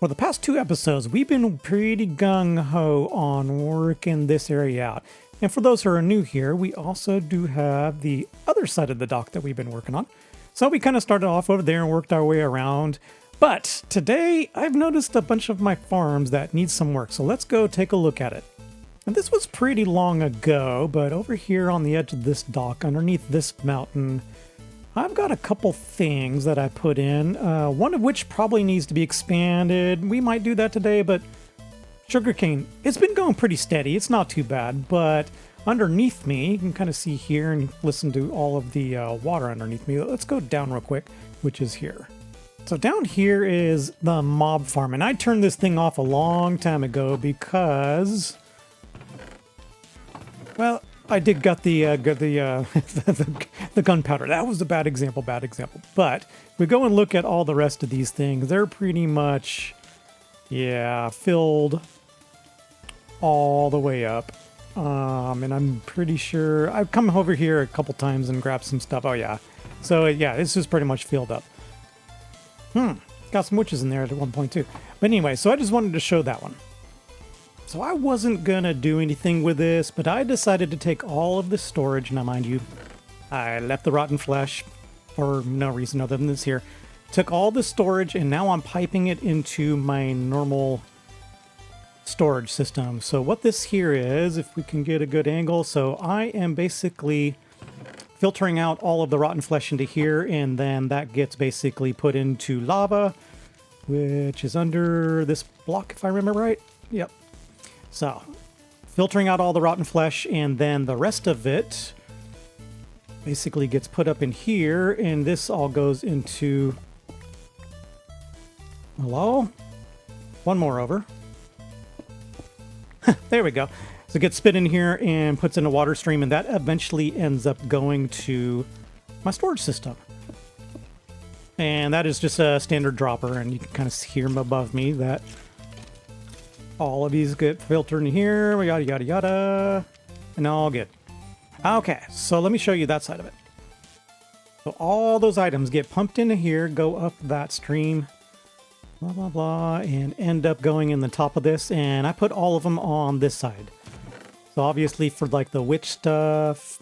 For the past 2 episodes, we've been pretty gung-ho on working this area out. And for those who are new here, we also do have the other side of the dock that we've been working on. So we kind of started off over there and worked our way around. But today, I've noticed a bunch of my farms that need some work, so let's go take a look at it. And this was pretty long ago, but over here on the edge of this dock, underneath this mountain, I've got a couple things that I put in, one of which probably needs to be expanded. We might do that today, but sugarcane, it's been going pretty steady. It's not too bad, but underneath me, you can kind of see here and listen to all of the water underneath me. Let's go down real quick, which is here. So down here is the mob farm, and I turned this thing off a long time ago because, well, I did got the the gunpowder. That was a bad example. But we go and look at all the rest of these things. They're pretty much, yeah, filled all the way up. And I'm pretty sure I've come over here a couple times and grabbed some stuff. Oh yeah. So yeah, this is pretty much filled up. Got some witches in there at one point too. But anyway, so I just wanted to show that one. So I wasn't gonna do anything with this, but I decided to take all of the storage. Now, mind you, I left the rotten flesh for no reason other than this here. Took all the storage, and now I'm piping it into my normal storage system. So what this here is, if we can get a good angle, so I am basically filtering out all of the rotten flesh into here, and then that gets basically put into lava, which is under this block, if I remember right. Yep. So, filtering out all the rotten flesh, and then the rest of it basically gets put up in here, and this all goes into... Hello? One more over. There we go. So it gets spit in here and puts in a water stream, and that eventually ends up going to my storage system. And that is just a standard dropper, and you can kind of hear above me that all of these get filtered in here, yada, yada, yada, and all good. Okay, so let me show you that side of it. So all those items get pumped into here, go up that stream, blah, blah, blah, and end up going in the top of this, and I put all of them on this side. So obviously for like the witch stuff,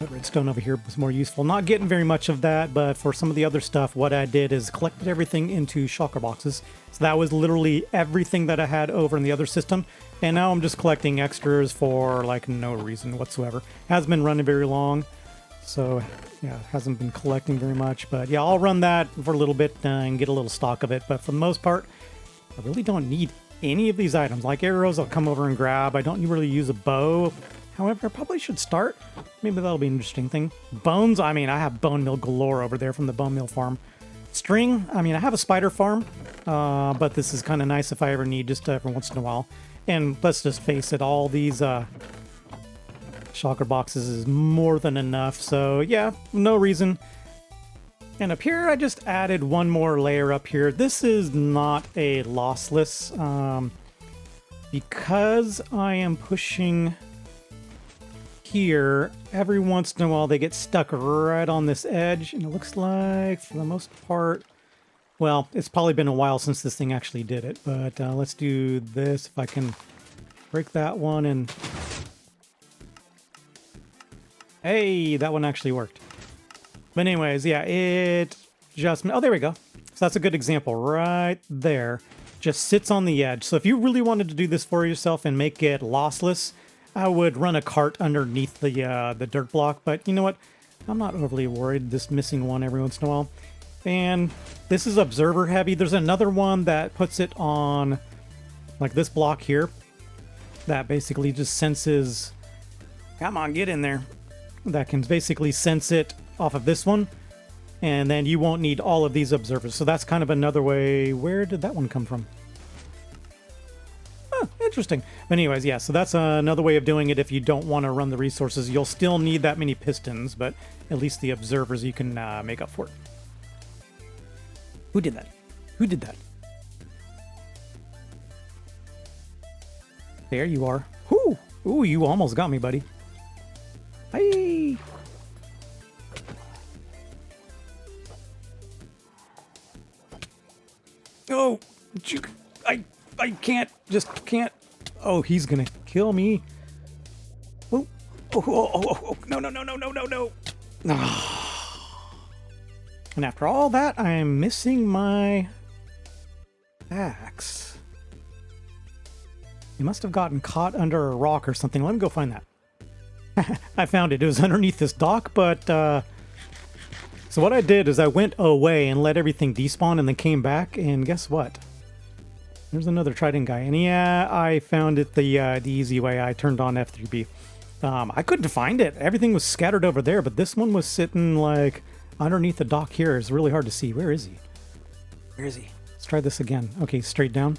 that redstone over here was more useful. Not getting very much of that, but for some of the other stuff, what I did is collected everything into shulker boxes. So that was literally everything that I had over in the other system. And now I'm just collecting extras for like no reason whatsoever. Hasn't been running very long, so yeah, hasn't been collecting very much. But yeah, I'll run that for a little bit and get a little stock of it. But for the most part, I really don't need any of these items. Like arrows, I'll come over and grab. I don't really use a bow. However, I probably should start. Maybe that'll be an interesting thing. Bones, I mean, I have bone meal galore over there from the bone meal farm. String, I mean, I have a spider farm, but this is kind of nice if I ever need just every once in a while. And let's just face it, all these shulker boxes is more than enough. So yeah, no reason. And up here, I just added one more layer up here. This is not a lossless, because I am pushing here, every once in a while they get stuck right on this edge, and it looks like for the most part, well, it's probably been a while since this thing actually did it, but let's do this. If I can break that one, and hey, that one actually worked. But anyways, yeah, it just, oh, there we go. So that's a good example right there. Just sits on the edge. So if you really wanted to do this for yourself and make it lossless, I would run a cart underneath the dirt block, but you know what? I'm not overly worried. This missing one every once in a while. And this is observer heavy. There's another one that puts it on like this block here that basically just senses, come on, get in there. That can basically sense it off of this one, and then you won't need all of these observers. So that's kind of another way. Where did that one come from? Interesting. But anyways, yeah, so that's another way of doing it. If you don't want to run the resources, you'll still need that many pistons, but at least the observers you can make up for it. Who did that? Who did that? There you are. Whoo! Ooh, you almost got me, buddy. Hey! Oh, I can't, just can't. Oh, he's gonna kill me. Oh, oh, no, no, no, no, no, no, no. And after all that, I am missing my axe. He must have gotten caught under a rock or something. Let me go find that. I found it. It was underneath this dock, but so what I did is I went away and let everything despawn and then came back, and guess what? There's another trident guy. And yeah, I found it the easy way. I turned on F3B. I couldn't find it. Everything was scattered over there, but this one was sitting like underneath the dock here. It's really hard to see. Where is he? Where is he? Let's try this again. Okay, straight down.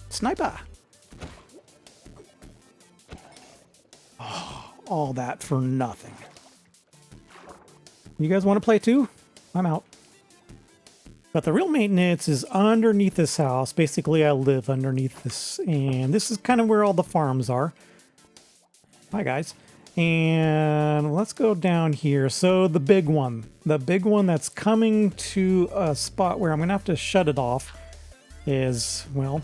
Sniper! Oh, all that for nothing. You guys want to play too? I'm out. But the real maintenance is underneath this house. Basically, I live underneath this, and this is kind of where all the farms are. Hi, guys. And let's go down here. So the big one that's coming to a spot where I'm going to have to shut it off is, well,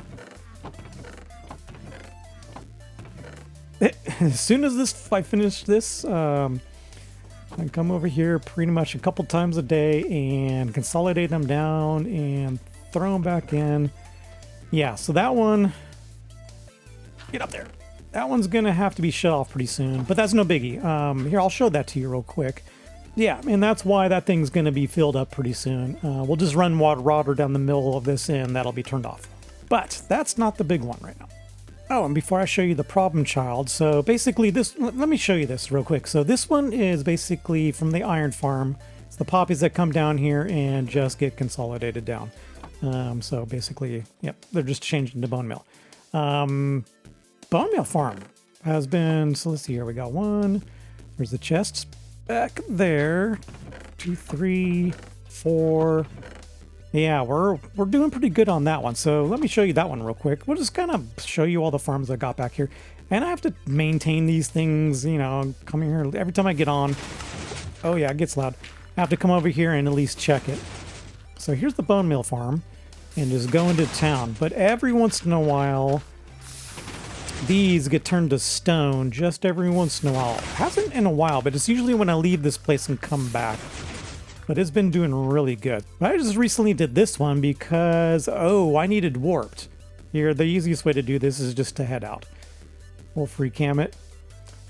as soon as I finish this, I come over here pretty much a couple times a day and consolidate them down and throw them back in. Yeah, so that one, get up there. That one's gonna have to be shut off pretty soon, but that's no biggie. Here, I'll show that to you real quick. Yeah, and that's why that thing's gonna be filled up pretty soon. We'll just run water down the middle of this and that'll be turned off. But that's not the big one right now. Oh, and before I show you the problem child, so basically this, let me show you this real quick. So this one is basically from the iron farm. It's the poppies that come down here and just get consolidated down. So basically, yep, they're just changed into bone meal. Bone meal farm has been, so let's see here, we got one. There's the chests back there. 2, 3, 4. Yeah, we're doing pretty good on that one. So let me show you that one real quick. We'll just kind of show you all the farms I got back here. And I have to maintain these things, you know, coming here every time I get on. Oh yeah, it gets loud. I have to come over here and at least check it. So here's the bone meal farm and just go into town. But every once in a while, these get turned to stone just every once in a while. Hasn't in a while, but it's usually when I leave this place and come back. But it's been doing really good. I just recently did this one because, oh, I needed warped. Here, the easiest way to do this is just to head out. We'll free cam it.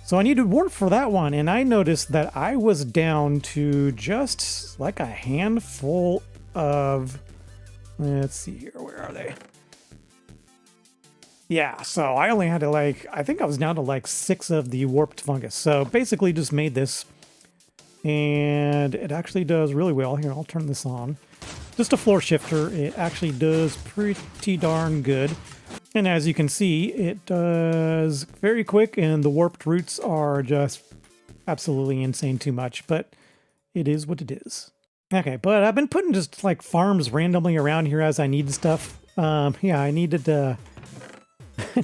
So I needed warp for that one, and I noticed that I was down to just like a handful of, let's see here, where are they? Yeah, so I only had to I think I was down to like 6 of the warped fungus. So basically just made this. And it actually does really well. Here, I'll turn this on. Just a floor shifter. It actually does pretty darn good. And as you can see, it does very quick, and the warped roots are just absolutely insane too much, but it is what it is. Okay, but I've been putting just like farms randomly around here as I need stuff. Yeah, I needed I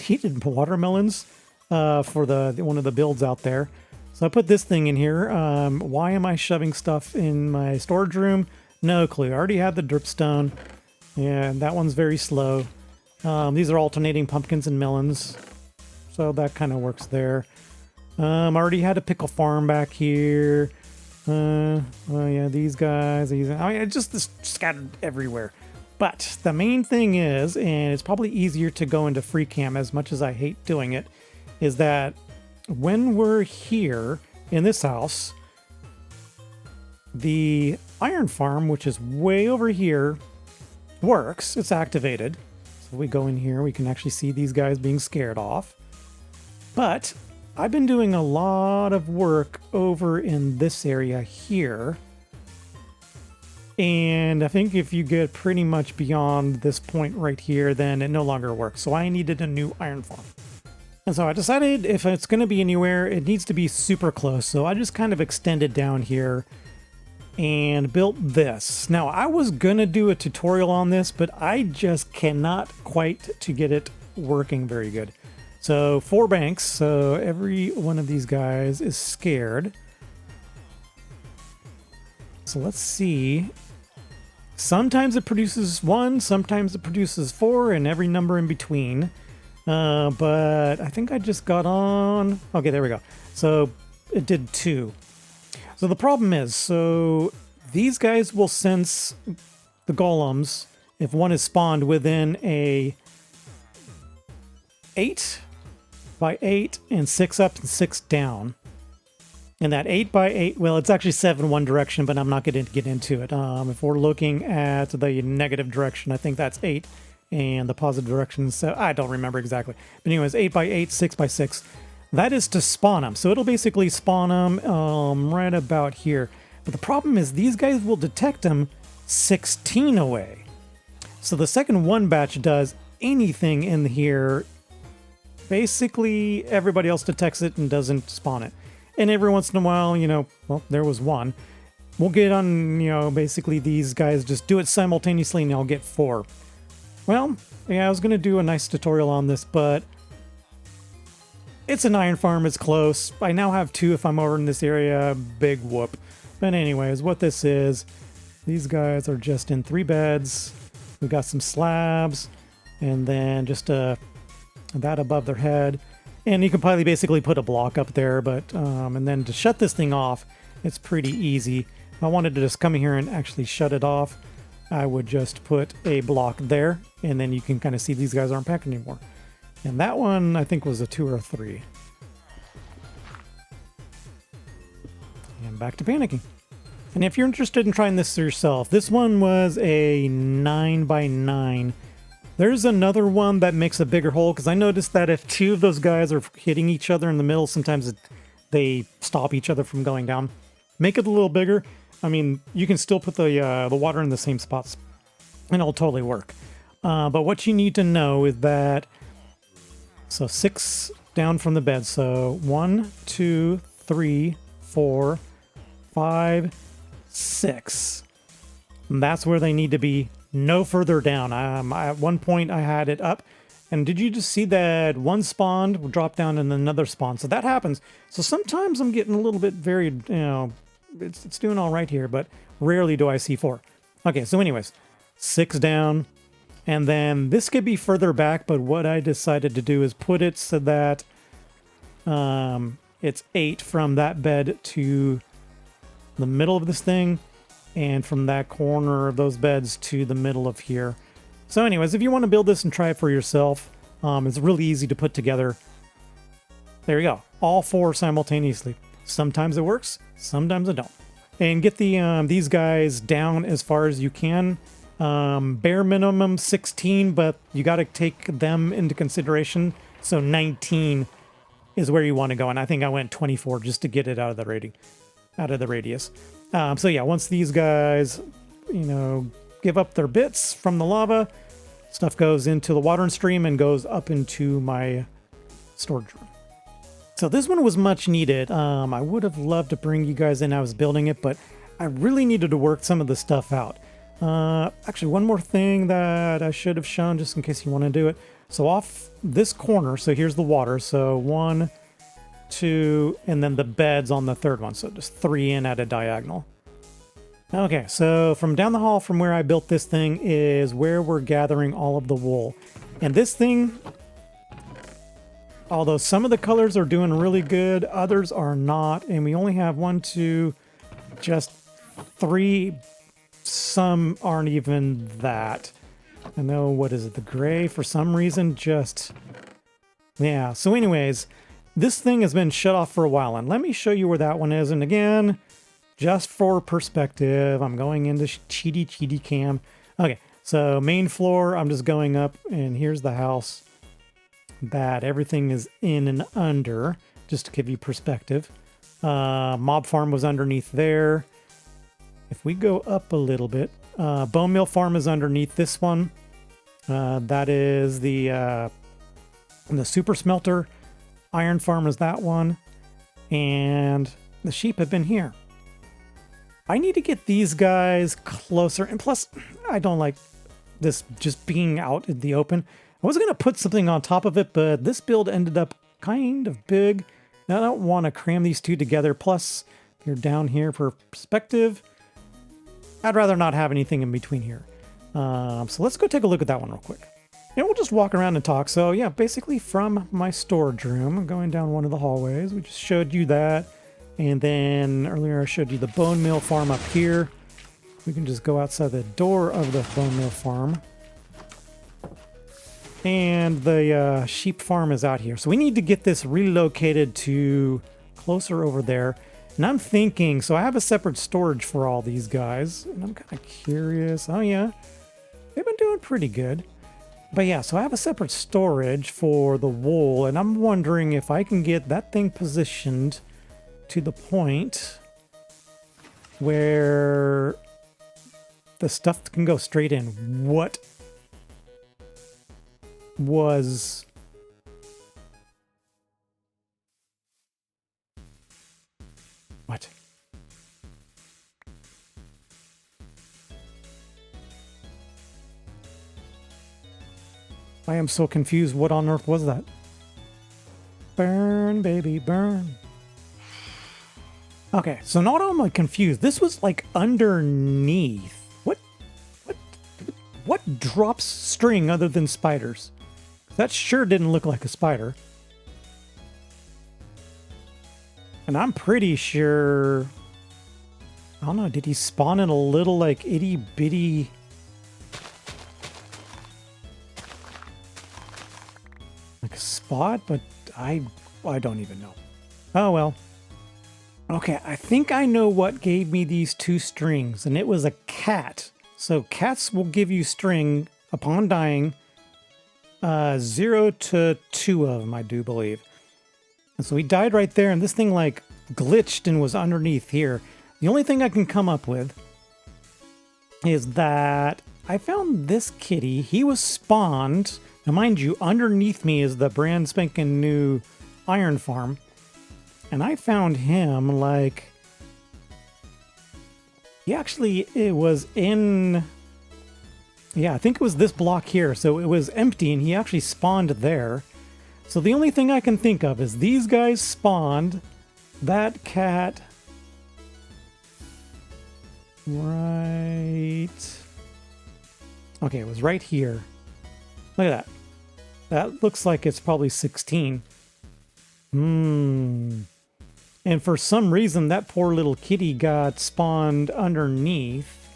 needed watermelons for one of the builds out there. So I put this thing in here. Why am I shoving stuff in my storage room? No clue. I already had the dripstone, and that one's very slow. These are alternating pumpkins and melons, so that kind of works there. I already had a pickle farm back here. Oh yeah, these guys. I mean, it's just scattered everywhere. But the main thing is, and it's probably easier to go into free cam as much as I hate doing it, is that when we're here in this house, the iron farm, which is way over here, works. It's activated. So we go in here, we can actually see these guys being scared off. But I've been doing a lot of work over in this area here. And I think if you get pretty much beyond this point right here, then it no longer works. So I needed a new iron farm. And so I decided if it's going to be anywhere, it needs to be super close. So I just kind of extended down here and built this. Now, I was going to do a tutorial on this, but I just cannot quite to get it working very good. So 4 banks, so every one of these guys is scared. So let's see. Sometimes it produces 1, sometimes it produces 4, and every number in between. But I think I just got on... Okay, there we go. So it did 2. So the problem is, so these guys will sense the golems if one is spawned within a 8 by 8 and 6 up and 6 down. And that 8 by 8, well, it's actually 7 one direction, but I'm not going to get into it. If we're looking at the negative direction, I think that's 8. And the positive direction, so I don't remember exactly. But anyways, 8 by 8, 6 by 6. That is to spawn them. So it'll basically spawn them right about here. But the problem is these guys will detect them 16 away. So the second one batch does anything in here, basically everybody else detects it and doesn't spawn it. And every once in a while, you know, well, there was one. We'll get on, you know, basically these guys just do it simultaneously and I'll get 4. Well, yeah, I was going to do a nice tutorial on this, but it's an iron farm, it's close. I now have 2 if I'm over in this area, big whoop. But anyways, what this is, these guys are just in 3 beds. We've got some slabs, and then just that above their head. And you can probably basically put a block up there, but and then to shut this thing off, it's pretty easy. If I wanted to just come here and actually shut it off, I would just put a block there, and then you can kind of see these guys aren't packed anymore. And that one, I think, was a 2 or a 3. And back to panicking. And if you're interested in trying this yourself, this one was a 9 by 9. There's another one that makes a bigger hole, because I noticed that if 2 of those guys are hitting each other in the middle, sometimes they stop each other from going down. Make it a little bigger. I mean, you can still put the water in the same spots, and it'll totally work. But what you need to know is that, so 6 down from the bed. So 1, 2, 3, 4, 5, 6. And that's where they need to be, no further down. At one point I had it up, and did you just see that one spawned, will drop down, and another spawn? So that happens. So sometimes I'm getting a little bit very, you know, it's doing all right here, but rarely do I see 4. Okay, so anyways, 6 down, and then this could be further back, but what I decided to do is put it so that it's 8 from that bed to the middle of this thing, and from that corner of those beds to the middle of here. So anyways, if you want to build this and try it for yourself, it's really easy to put together. There you go, all 4 simultaneously. Sometimes it works, sometimes it don't. And get the these guys down as far as you can. Bare minimum 16, but you got to take them into consideration. So 19 is where you want to go, and I think I went 24 just to get it out of the radius. So yeah, once these guys, you know, give up their bits from the lava, stuff goes into the watering stream and goes up into my storage room. So this one was much needed. I would have loved to bring you guys in. I was building it, but I really needed to work some of the stuff out. Actually, one more thing that I should have shown just in case you want to do it. So off this corner, so here's the water. So 1, 2, and then the beds on the third one. So just 3 in at a diagonal. Okay, so from down the hall from where I built this thing is where we're gathering all of the wool. And this thing, although some of the colors are doing really good, others are not. And we only have 1, 2, just 3. Some aren't even that. I know, what is it? The gray, for some reason, just... Yeah, so anyways, this thing has been shut off for a while. And let me show you where that one is. And again, just for perspective, I'm going into cheaty cam. Okay, so main floor, I'm just going up, and here's the house that everything is in and under, just to give you perspective. Mob farm was underneath there. If we go up a little bit, bone mill farm is underneath this one. That is the super smelter. Iron farm is that one. And the sheep have been here. I need to get these guys closer. And plus, I don't like this just being out in the open. I was going to put something on top of it, but this build ended up kind of big. Now, I don't want to cram these two together. Plus, if you're down here for perspective, I'd rather not have anything in between here. So let's go take a look at that one real quick. And we'll just walk around and talk. So yeah, basically from my storage room, I'm going down one of the hallways. We just showed you that. And then earlier I showed you the bone meal farm up here. We can just go outside the door of the bone meal farm. And the sheep farm is out here. So we need to get this relocated to closer over there. And I'm thinking, so I have a separate storage for all these guys. And I'm kind of curious. Oh yeah, they've been doing pretty good. But yeah, so I have a separate storage for the wool. And I'm wondering if I can get that thing positioned to the point where the stuff can go straight in. What was... What? I am so confused. What on earth was that? Burn, baby, burn. Okay, so not only confused, this was like underneath. What drops string other than spiders? That sure didn't look like a spider. And I'm pretty sure... I don't know, did he spawn in a little like itty bitty... like a spot? But I don't even know. Oh well. Okay, I think I know what gave me these two strings, and it was a cat. So cats will give you string upon dying, 0 to 2 of them, I do believe. And so he died right there, and this thing like glitched and was underneath here. The only thing I can come up with is that I found this kitty. He was spawned. Now, mind you, underneath me is the brand spanking new iron farm. And I found him like... it was in... Yeah, I think it was this block here. So it was empty and he actually spawned there. So the only thing I can think of is these guys spawned. That cat... right... Okay, it was right here. Look at that. That looks like it's probably 16. And for some reason, that poor little kitty got spawned underneath.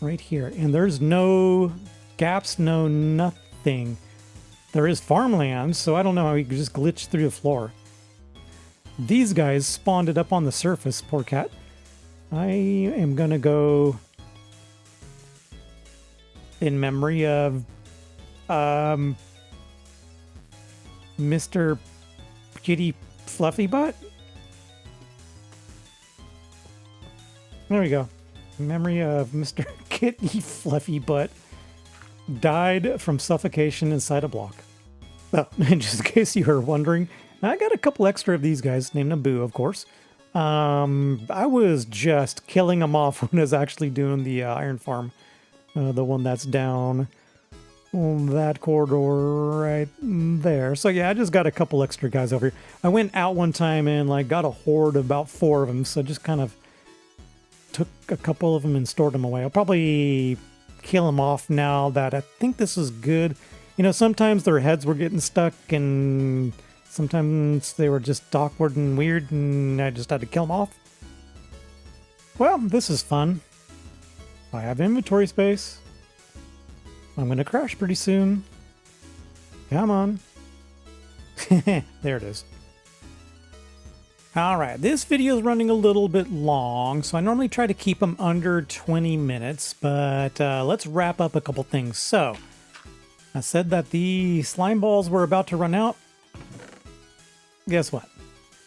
Right here. And there's no gaps, no nothing. There is farmland, so I don't know how he could just glitch through the floor. These guys spawned it up on the surface, poor cat. I am gonna go in memory of Mr. Kitty Fluffy Butt. There we go. In memory of Mr. Kitty Fluffy Butt died from suffocation inside a block. Well, just in case you were wondering, I got a couple extra of these guys, named them Boo, of course. I was just killing them off when I was actually doing the iron farm. The one that's down that corridor right there. So yeah, I just got a couple extra guys over here. I went out one time and like got a horde of about 4 of them. So just kind of took a couple of them and stored them away. I'll probably kill them off now that I think this is good. You know, sometimes their heads were getting stuck and sometimes they were just awkward and weird and I just had to kill them off. Well, this is fun. I have inventory space. I'm going to crash pretty soon. Come on. There it is. All right, this video is running a little bit long, so I normally try to keep them under 20 minutes, but let's wrap up a couple things. So, I said that the slime balls were about to run out. Guess what?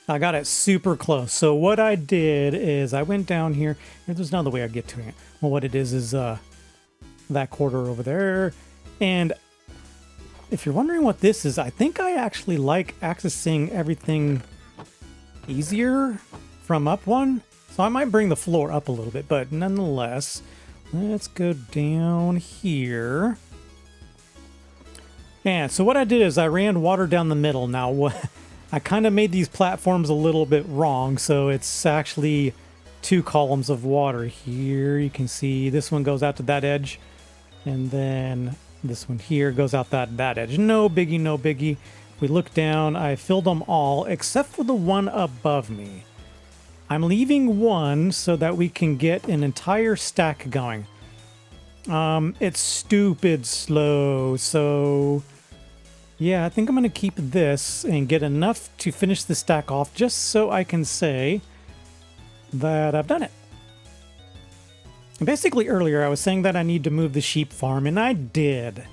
I got it super close. So what I did is I went down here. There's another way I get to it. Well, what it is that quarter over there. And if you're wondering what this is, I think I actually like accessing everything easier from up one. So I might bring the floor up a little bit, but nonetheless, let's go down here. And so what I did is I ran water down the middle. Now, I kind of made these platforms a little bit wrong, so it's actually 2 columns of water here. You can see this one goes out to that edge, and then this one here goes out that edge. No biggie, no biggie. If we look down, I filled them all except for the one above me. I'm leaving one so that we can get an entire stack going. It's stupid slow, so yeah, I think I'm going to keep this and get enough to finish the stack off just so I can say that I've done it. Basically, earlier I was saying that I need to move the sheep farm, and I did.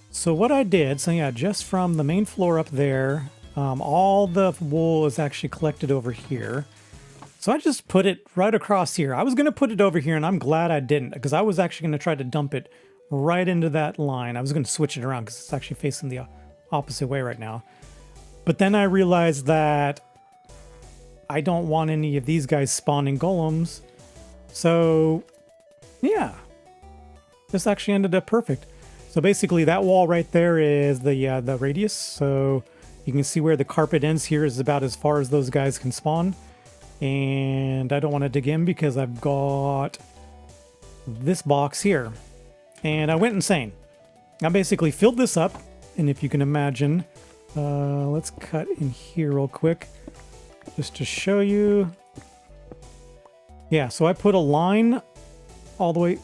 So what I did, so yeah, just from the main floor up there, all the wool is actually collected over here. So I just put it right across here. I was going to put it over here, and I'm glad I didn't, because I was actually going to try to dump it right into that line. I was going to switch it around because it's actually facing the opposite way right now. But then I realized that I don't want any of these guys spawning golems. So yeah, this actually ended up perfect. So basically that wall right there is the radius. So you can see where the carpet ends here is about as far as those guys can spawn. And I don't want to dig in because I've got this box here. And I went insane. I basically filled this up. And if you can imagine, let's cut in here real quick just to show you. Yeah, so I put a line all the way.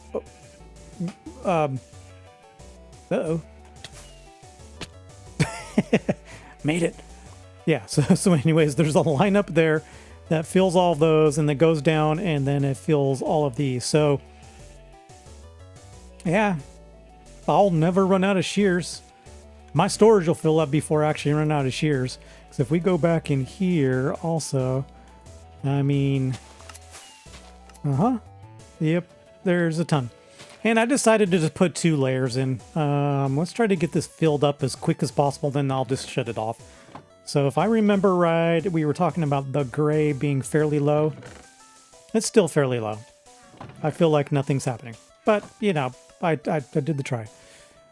Uh-oh. Made it. Yeah, so anyways, there's a line up there that fills all those and then goes down and then it fills all of these. So yeah, I'll never run out of shears. My storage will fill up before I actually run out of shears. Because if we go back in here also, I mean, yep, there's a ton. And I decided to just put 2 layers in. Let's try to get this filled up as quick as possible, then I'll just shut it off. So if I remember right, we were talking about the gray being fairly low. It's still fairly low. I feel like nothing's happening. But, you know, I did the try.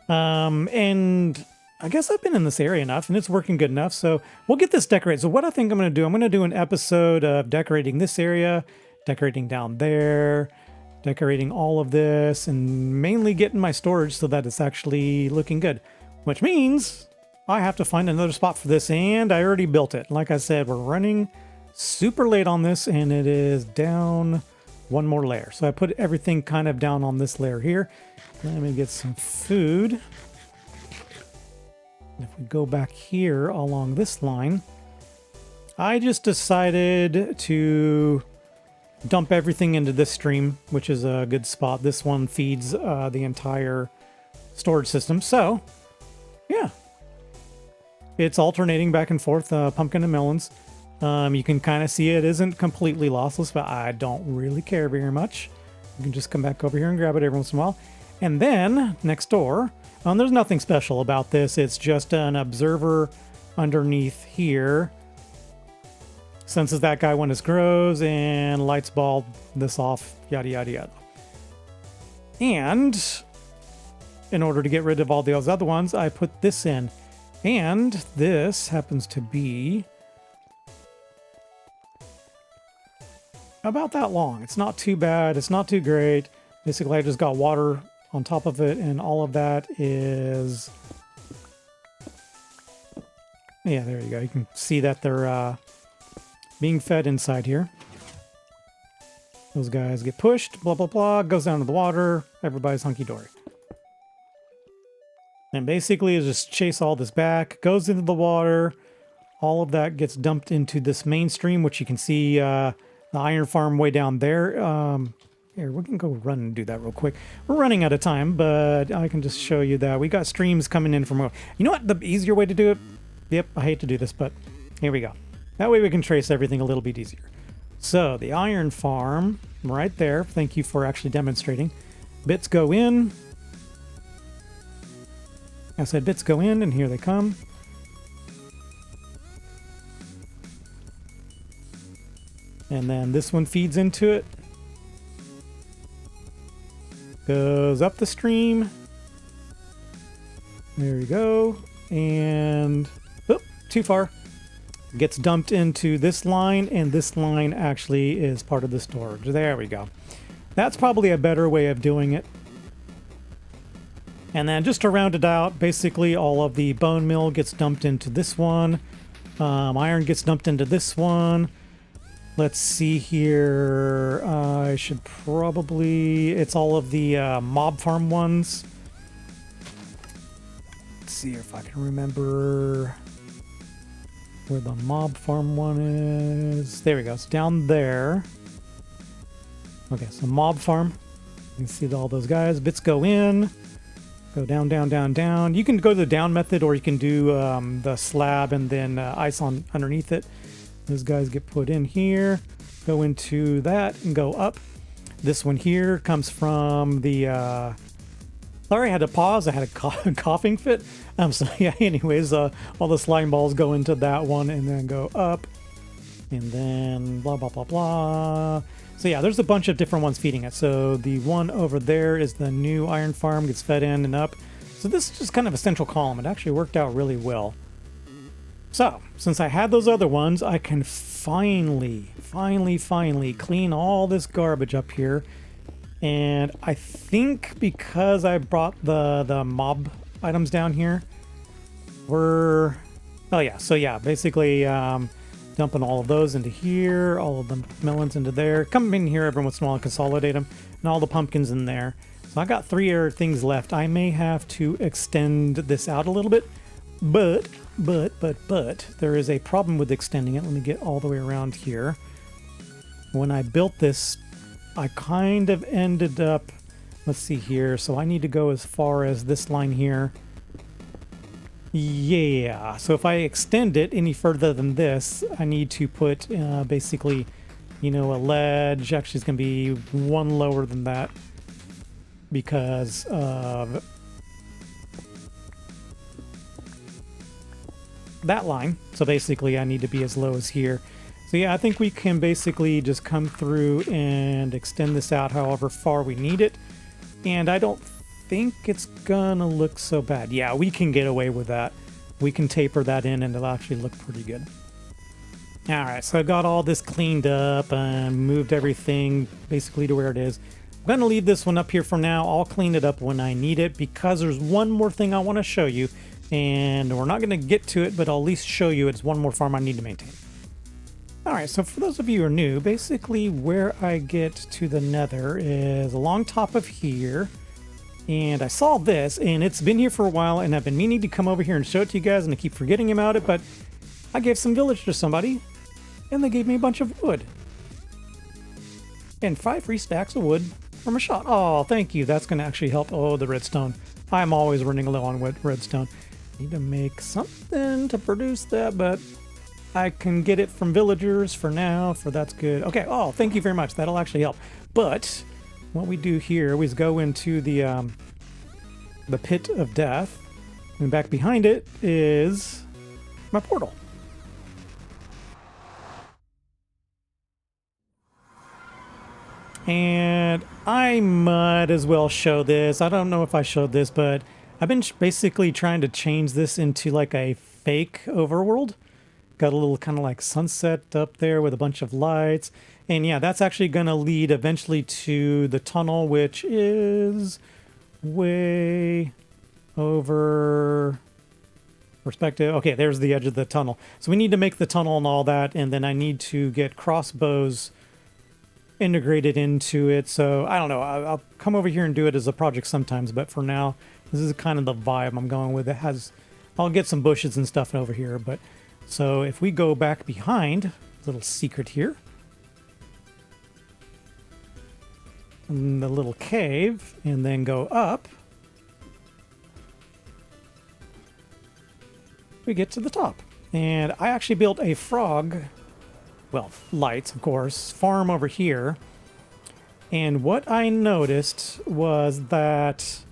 And I guess I've been in this area enough and it's working good enough. So we'll get this decorated. So what I think I'm going to do an episode of decorating this area, decorating down there, decorating all of this, and mainly getting my storage so that it's actually looking good. Which means I have to find another spot for this, and I already built it. Like I said, we're running super late on this, and it is down 1 more layer. So I put everything kind of down on this layer here. Let me get some food. If we go back here along this line, I just decided to dump everything into this stream, which is a good spot. This one feeds the entire storage system. So yeah, it's alternating back and forth, pumpkin and melons. You can kind of see it isn't completely lossless, but I don't really care very much. You can just come back over here and grab it every once in a while. And then next door, there's nothing special about this. It's just an observer underneath here. Senses that guy when it grows and lights ball this off, yada, yada, yada. And in order to get rid of all those other ones, I put this in. And this happens to be about that long. It's not too bad. It's not too great. Basically, I just got water on top of it, and all of that is... Yeah, there you go. You can see that they're being fed inside here. Those guys get pushed, blah, blah, blah, goes down to the water. Everybody's hunky-dory. And basically, is just chase all this back, goes into the water. All of that gets dumped into this main stream, which you can see the iron farm way down there. Here, we can go run and do that real quick. We're running out of time, but I can just show you that. We got streams coming in from... You know what? The easier way to do it... Yep, I hate to do this, but here we go. That way we can trace everything a little bit easier. So, the iron farm, right there. Thank you for actually demonstrating. Bits go in. I said bits go in, and here they come. And then this one feeds into it. Goes up the stream. There we go. and oh, too far. Gets dumped into this line, and this line actually is part of the storage. There we go. That's probably a better way of doing it. And then just to round it out, basically all of the bone meal gets dumped into this one. Iron gets dumped into this one. Let's see here. I should probably... It's all of the mob farm ones. Let's see if I can remember where the mob farm one is. There we go. It's down there. Okay, so mob farm. You can see all those guys. Bits go in. Go down, down, down, down. You can go the down method, or you can do the slab and then ice on underneath it. Those guys get put in here. Go into that and go up. This one here comes from the... Sorry, I had to pause. I had a coughing fit. So yeah, anyways, all the slime balls go into that one and then go up. And then blah, blah, blah, blah. So yeah, there's a bunch of different ones feeding it. So the one over there is the new iron farm, gets fed in and up. So this is just kind of a central column. It actually worked out really well. So, since I had those other ones, I can finally clean all this garbage up here. And I think because I brought the mob items down here, we're... Oh yeah, so yeah, basically... dumping all of those into here, all of the melons into there. Come in here every once in a while and consolidate them, and all the pumpkins in there. So I got 3 things left. I may have to extend this out a little bit, but there is a problem with extending it. Let me get all the way around here. When I built this, I kind of ended up, let's see here. So I need to go as far as this line here. Yeah, so if I extend it any further than this, I need to put basically, you know, a ledge. Actually, it's going to be one lower than that because of that line. So basically, I need to be as low as here. So yeah, I think we can basically just come through and extend this out however far we need it. And I don't think it's gonna look so bad. Yeah, we can get away with that. We can taper that in and it'll actually look pretty good. All right, so I got all this cleaned up and moved everything basically to where it is. I'm gonna leave this one up here for now. I'll clean it up when I need it because there's one more thing I want to show you, and we're not gonna get to it, but I'll at least show you it's one more farm I need to maintain. All right, so for those of you who are new, basically where I get to the nether is along top of here. And I saw this, and it's been here for a while, and I've been meaning to come over here and show it to you guys, and I keep forgetting about it, but I gave some village to somebody, and they gave me a bunch of wood. And 5 free stacks of wood from a shot. Oh, thank you. That's going to actually help. Oh, the redstone. I'm always running low on redstone. Need to make something to produce that, but I can get it from villagers for now, for that's good. Okay, oh, thank you very much. That'll actually help. But... what we do here is go into the pit of death, and back behind it is my portal. And I might as well show this. I don't know if I showed this, but I've been basically trying to change this into like a fake overworld. Got a little kind of like sunset up there with a bunch of lights. And yeah, that's actually going to lead eventually to the tunnel, which is way over perspective. Okay, there's the edge of the tunnel. So we need to make the tunnel and all that, and then I need to get crossbows integrated into it. So I don't know. I'll come over here and do it as a project sometimes, but for now, this is kind of the vibe I'm going with. It has, I'll get some bushes and stuff over here, but so if we go back behind, little secret here. In the little cave, and then go up, we get to the top. And I actually built a frog, well, lights, of course, farm over here. And what I noticed was that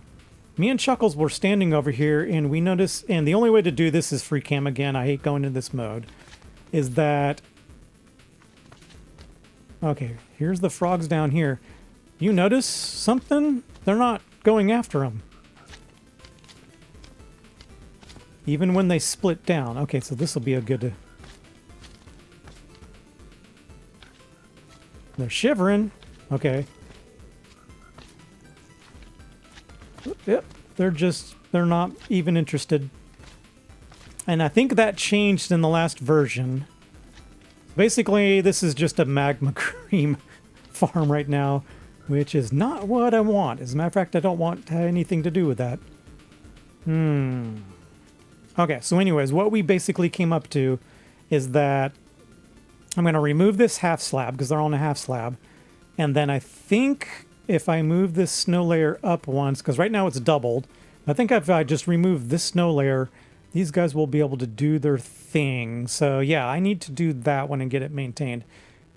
me and Chuckles were standing over here, and we noticed, and the only way to do this is free cam again, I hate going into this mode, is that, okay, here's the frogs down here. You notice something? They're not going after them. even when they split down. Okay, so this will be a good... They're shivering. Okay. Yep, they're not even interested. And I think that changed in the last version. Basically, this is just a magma cream farm right now, which is not what I want. As a matter of fact, I don't want anything to do with that. Okay, so anyways, what we basically came up to is that I'm going to remove this half slab because they're on a half slab. And then I think if I move this snow layer up once, because right now it's doubled, I think if I just remove this snow layer, these guys will be able to do their thing. So yeah, I need to do that one and get it maintained.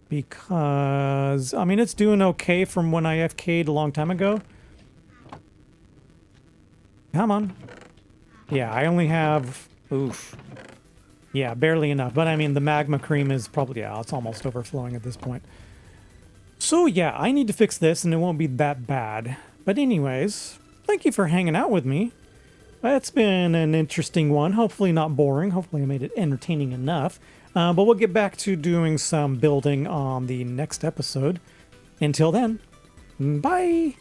Because, I mean, it's doing okay from when I FK'd a long time ago. Come on. Yeah, I only have... Oof. Yeah, barely enough. But I mean, the magma cream is probably... Yeah, it's almost overflowing at this point. So yeah, I need to fix this and it won't be that bad. But anyways, thank you for hanging out with me. It's been an interesting one. Hopefully not boring. Hopefully I made it entertaining enough. But we'll get back to doing some building on the next episode. Until then, bye!